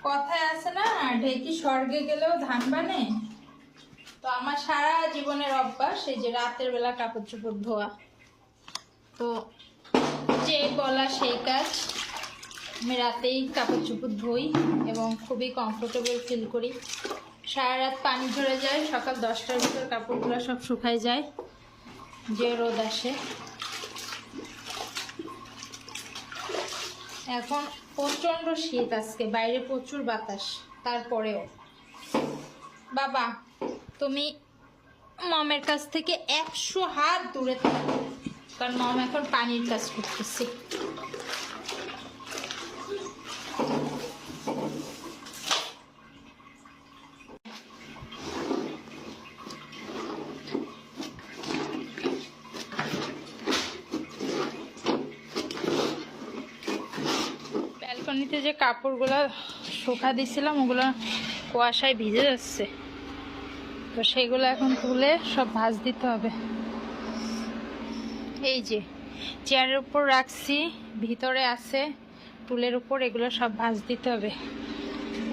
কথায় আছে না, ঢেকি স্বর্গে গেলেও ধান বানে। তো আমার সারা জীবনের অভ্যাস এই যে রাতের বেলা কাপড় চোপড় ধোয়া। তো যে বলা সেই কাজ, আমি রাতেই কাপড় চোপড় ধুই এবং খুবই কমফোর্টেবল ফিল করি। সারা রাত পানি ঝরে যায়, সকাল 10টার ভিতর কাপড়গুলো সব শুকায় যায়, যে রোদ আসে। এখন প্রচণ্ড শীত, আজকে বাইরে প্রচুর বাতাস। তারপরেও বাবা তুমি মমের কাছ থেকে 100 হাত দূরে থাকো, কারণ মম এখন পানির কাজ করতেছে। ব্যালকনিতে যে কাপড়গুলো শুকা দিছিলাম ওগুলো কুয়াশায় ভিজে যাচ্ছে, তো সেগুলো এখন তুলে সব ভাঁজ দিতে হবে। এই যে চেয়ারের উপর রাখছি, ভিতরে আছে টুলের উপর, এগুলো সব ভাঁজ দিতে হবে,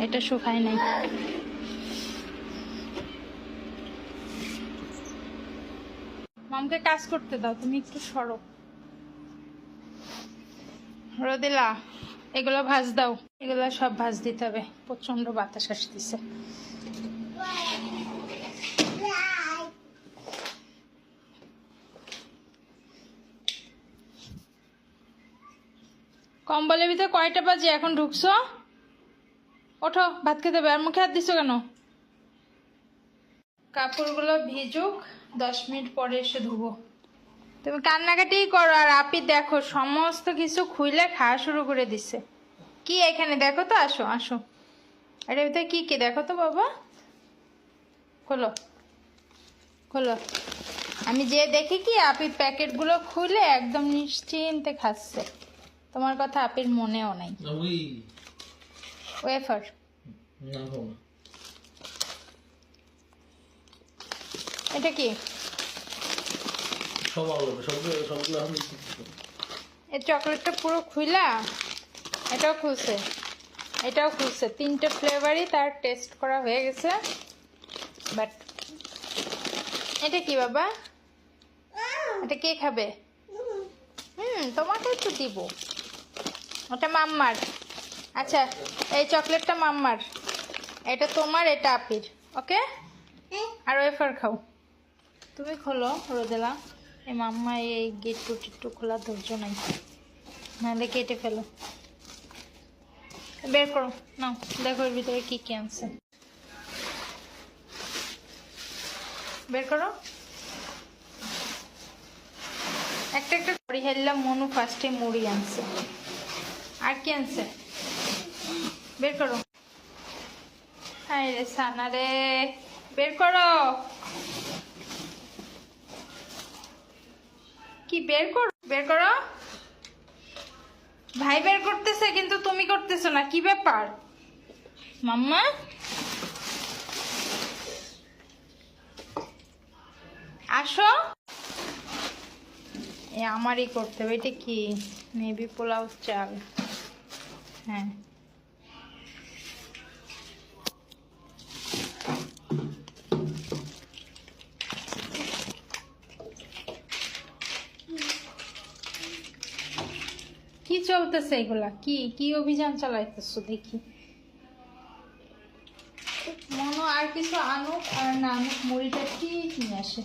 এটা শুকায় নাই। মামকে কাজ করতে দাও, তুমি একটু সরো। রোদেলা এগুলো ভাঁজ দাও, এগুলো সব ভাঁজ দিতে হবে, প্রচন্ড বাতাস আসতেছে। কম্বলের ভিতরে কয়টা বাজে এখন ঢুকছো? ওঠো, ভাত খেতে হবে। আর মুখে হাত দিছো কেন? কাপড়গুলো ভিজুক, 10 মিনিট পরে এসে ধুবো। তুমি কান্নাকাটি করো, আর আপি দেখো সমস্ত কিছু খুইলে খাওয়া শুরু করে দিছে। কি এখানে দেখো তো, আসো আসো, এটার ভিতরে কি কি দেখো তো বাবা, খোলো খোলো। আমি যে দেখি কি আপি প্যাকেটগুলো খুলে একদম নিশ্চিন্তে খাচ্ছে, তোমার কথা আপির মনেও নাই। ওয়েফার এটা কি? এই চকলেটটা পুরো খুইলা, এটাও খুলছে, এটাও খুলছে, 3টে ফ্লেভারই তার টেস্ট করা হয়ে গেছে। বাট এটা কি বাবা? এটা কে খাবে? তোমাকে একটু দিব, ওটা মাম্মার। আচ্ছা এই চকলেটটা মাম্মার, এটা তোমার, এটা আপির। ওকে, আর ওয়েফার খাও। তুমি খোলো রোদেলা, এই মাম্মা এই গেট টিট্টু খোলা ধৈর্য নাই, নাহলে কেটে ফেলো। বের করো নাও, দেখো এর ভিতরে কি কি আনছে, বের করো। একটা একটা করে হেললাম, মনু ফার্স্টে মুড়ি আনছে, আর কি আনছে বের করো। হ্যাঁ রে সানা রে, বের করো। কি বের করো, বের করো। ভাই বের করতেছে কিন্তু তুমি করতেছো না, কি ব্যাপার মাম্মা? আসো, এ আমারই করতে হবে। এটা কি? মেবি পোলাও চাল। হ্যাঁ কি চলতেছে এগুলা? কি কি অভিযান চালাইতেছো দেখি? মনো আর কিছু আনুক আর না আনুক, মুড়িটা ঠিক নিয়ে আসে।